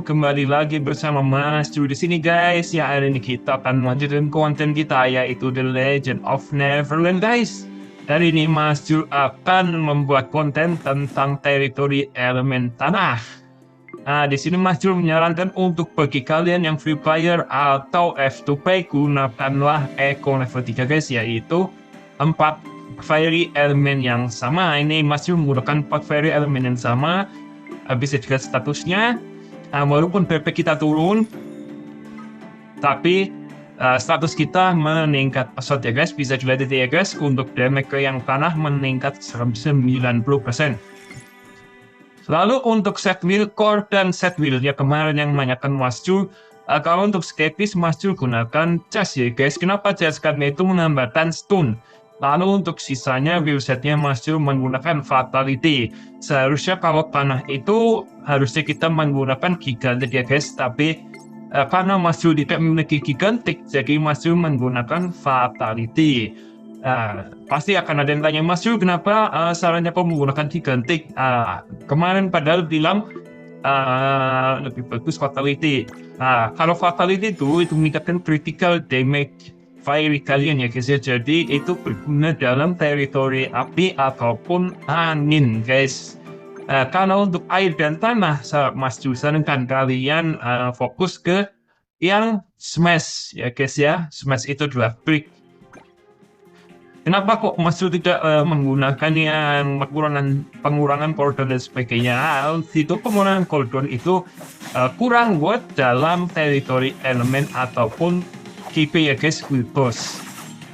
kembali lagi bersama Mas Ju di sini guys. Ya, hari ini kita akan melanjutkan konten kita yaitu The Legend of Neverland guys. Hari ini Mas Ju akan membuat konten tentang teritori elemen tanah. Nah, di sini Mas Ju menyarankan untuk bagi kalian yang free player atau F2P gunakanlah Eco level 3 guys, yaitu 4 fairy elemen yang sama. Ini Mas Ju menggunakan 4 fairy elemen yang sama. Habis juga statusnya, walaupun PP kita turun, tapi status kita meningkat pesat ya guys. Bisa juga ya guys, untuk damage yang tanah meningkat 90%. Lalu untuk set wheel core dan set wheel ya kemarin yang menanyakan Mas Ju, kalau untuk escapist Mas Ju gunakan chest ya guys. Kenapa chest? Karena itu menambahkan stun. Lalu untuk sisanya wheel setnya Mas Ju menggunakan fatality. Seharusnya kalau panah itu harusnya kita menggunakan gigantic ya guys, tapi karena Mas Ju tidak memiliki gigantic, jadi Mas Ju menggunakan fatality. Pasti akan ada yang tanya, Mas Ju kenapa sarannya kok menggunakan gigantic? Kemarin padahal bilang lebih bagus fatality. Kalau fatality itu meningkatkan critical damage fiery kalian ya guys ya, jadi itu berguna dalam teritori api ataupun angin guys. Kalau untuk air dan tanah, Mas Ju sarankan kalian fokus ke yang smash ya guys ya. Smash itu adalah brick. Kenapa kok Mas Ju tidak menggunakan yang pengurangan cooldown dan sebagainya? Itu pengurangan cooldown itu kurang buat dalam teritori elemen ataupun KP ya guys, quick boss.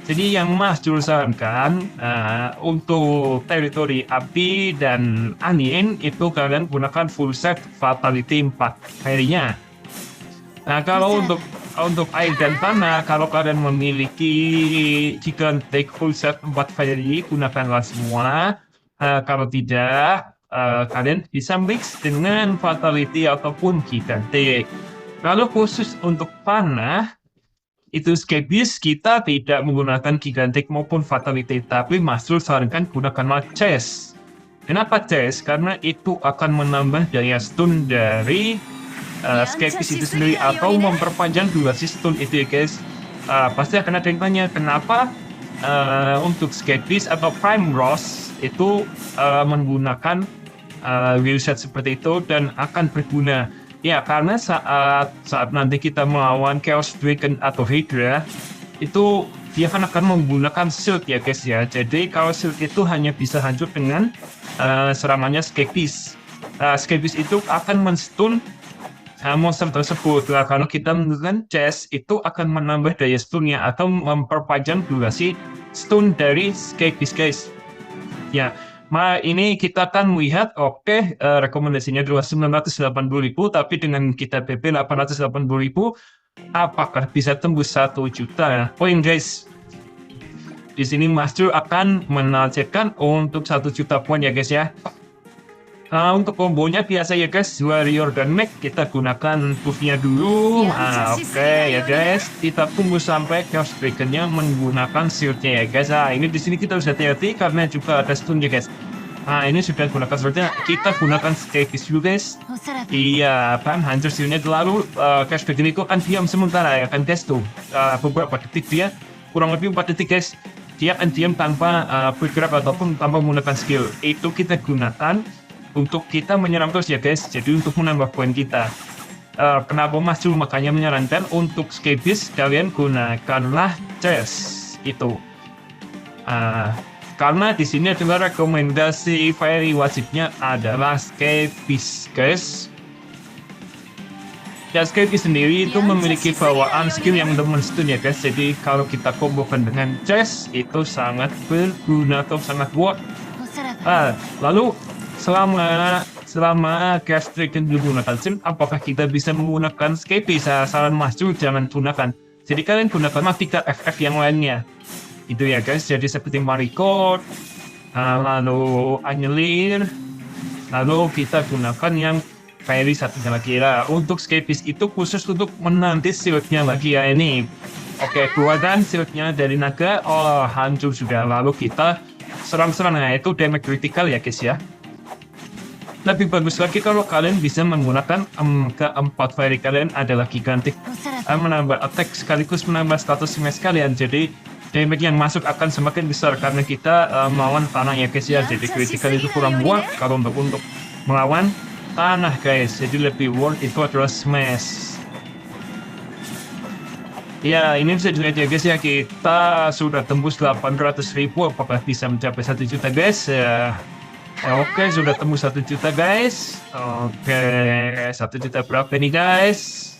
Jadi yang Mas Ju sarankan untuk teritori api dan angin itu kalian gunakan full set fatality 4 fairy-nya. Kalau untuk air dan tanah, kalau kalian memiliki gigantic full set 4 fairy, gunakanlah semua. Kalau tidak, kalian bisa mix dengan fatality ataupun gigantic. Kalau khusus untuk panah, itu escapist kita tidak menggunakan gigantic maupun fatality, tapi Mas Ju sarankan gunakanlah chest. Kenapa chest? Karena itu akan menambah daya stun dari escapist itu sendiri atau memperpanjang durasi stun itu ya guys. Pasti akan ada yang tanya kenapa untuk escapist atau prime rose itu menggunakan wheelset seperti itu dan akan berguna. Ya, karena saat nanti kita melawan Chaos Dragon atau Hydra, itu dia akan menggunakan shield ya guys ya. Jadi kalau shield itu hanya bisa hancur dengan serangannya escapist. Escapist itu akan men-stun monster tersebut. Kalau kita menggunakan chest, itu akan menambah daya stunnya atau memperpanjang durasi stun dari escapist guys. Ya. Ini kita akan melihat, rekomendasinya adalah 980.000, tapi dengan kita PP 880.000, apakah bisa tembus 1 juta poin guys? Di sini Mas Ju akan menargetkan untuk 1 juta poin ya guys ya. Untuk kombonya biasa ya guys, warrior dan mech kita gunakan buffnya dulu. Ya guys, kita tunggu sampai Chaos Dragon-nya menggunakan shield-nya ya guys. Ini di sini kita harus hati-hati karena juga ada stun ya guys. Ini sudah gunakan shield-nya, kita gunakan escapist dulu guys. Iya kan, hancur shield-nya lalu Chaos Dragon itu akan diam sementara ya kan guys tuh. Beberapa detik dia, kurang lebih 4 detik guys. Dia akan diam tanpa bergerak ataupun tanpa menggunakan skill. Itu kita gunakan untuk kita menyerang terus ya guys, jadi untuk menambah poin kita. Kenapa Mas Ju makanya menyarankan untuk escapist kalian gunakanlah chest itu. Karena di sini adalah rekomendasi fairy wajibnya adalah escapist guys. Ya, escapist sendiri itu memiliki bawaan skill yang demen stun ya guys, jadi kalau kita kombokan dengan chest itu sangat berguna atau sangat worth. Lalu selama Chaos Dragon digunakan sim, apakah kita bisa menggunakan escapist? Saran Mas Ju jangan gunakan. Jadi kalian gunakan 3 FF yang lainnya. Itu ya guys, jadi seperti Marigold, lalu Angelir, lalu kita gunakan yang Fairy satunya lagi lah. Untuk escapist itu khusus untuk menanti shield-nya lagi ya ini. Keluarkan shield-nya dari naga, hancur sudah. Lalu kita serang-serang, itu damage critical ya guys ya. lebih bagus lagi kalau kalian bisa menggunakan keempat fairy kalian adalah gigantic, menambah attack sekaligus menambah status match kalian. Jadi damage yang masuk akan semakin besar karena kita melawan tanah ya guys ya. Jadi critical itu kurang worth kalau untuk melawan tanah guys. Jadi lebih worth itu adalah smash. Ya, ini bisa dilihat ya guys ya, kita sudah tembus 800.000, apakah bisa mencapai 1 juta guys? Oke, sudah tembus 1 juta guys. Oke, 1 juta berapa nih guys?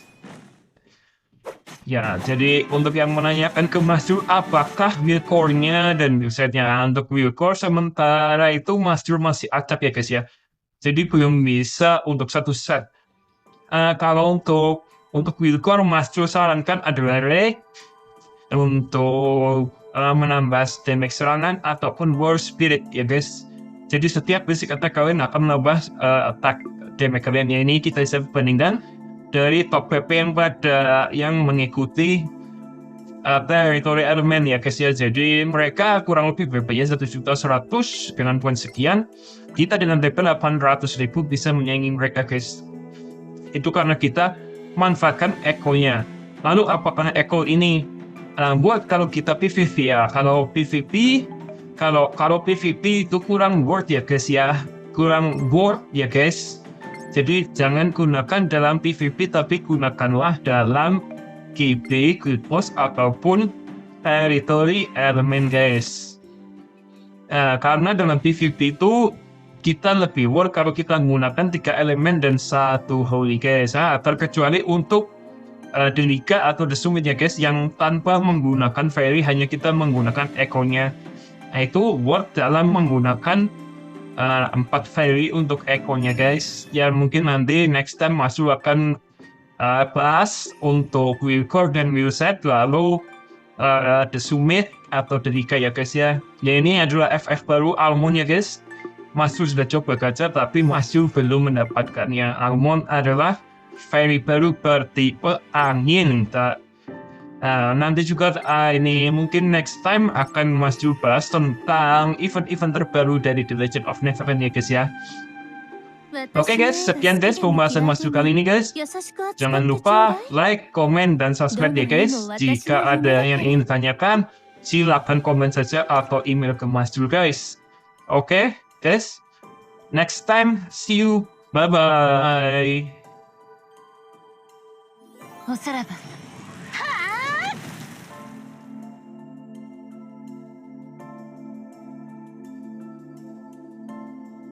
Ya, jadi untuk yang menanyakan ke Mas Dur, apakah build core-nya dan build set-nya untuk build core sementara itu Mas Dur masih acak ya guys ya. Jadi belum bisa untuk satu set. Kalau untuk build core, Mas Dur sarankan adalah Ray untuk menambah damage serangan ataupun war spirit ya guys. Jadi setiap basic attack kalian akan menambah attack damage kalian. Ya, ini kita bisa bandingkan dari top PP yang mengikuti territory element ya guys ya. Jadi mereka kurang lebih PP-nya 1.100.000 dengan poin sekian. Kita dengan DP 800.000 bisa menyaingi mereka guys. Itu karena kita manfaatkan echo-nya. Lalu apakah echo ini buat kalau kita PvP ya? Kalau PvP itu kurang worth ya guys ya. Kurang worth ya guys. Jadi jangan gunakan dalam PvP, tapi gunakanlah dalam KB, Guild Boss, ataupun Territory Element guys. Karena dalam PvP itu kita lebih worth kalau kita menggunakan 3 elemen dan 1 holy guys. Terkecuali untuk The Liga atau The Summit ya guys, yang tanpa menggunakan fairy, hanya kita menggunakan echo-nya. Itu worth dalam menggunakan 4 fairy untuk echo-nya guys. Ya mungkin nanti next time masuk akan bahas untuk wheel core dan wheel set, lalu The Summit atau The Liga ya guys ya. Ya ini adalah FF baru Almond ya guys. Masuk sudah coba gacha tapi masih belum mendapatkannya. Almond adalah fairy baru bertipe angin. Nanti juga ini mungkin next time akan Mas Ju bahas tentang event-event terbaru dari The Legend of Neverland ya guys ya. Oke guys, sekian guys pembahasan Mas Ju kali ini guys. Jangan lupa like, komen, dan subscribe ya guys. Jika ada yang ingin ditanyakan, silakan komen saja atau email ke Mas Ju guys. Oke guys, next time see you, bye bye.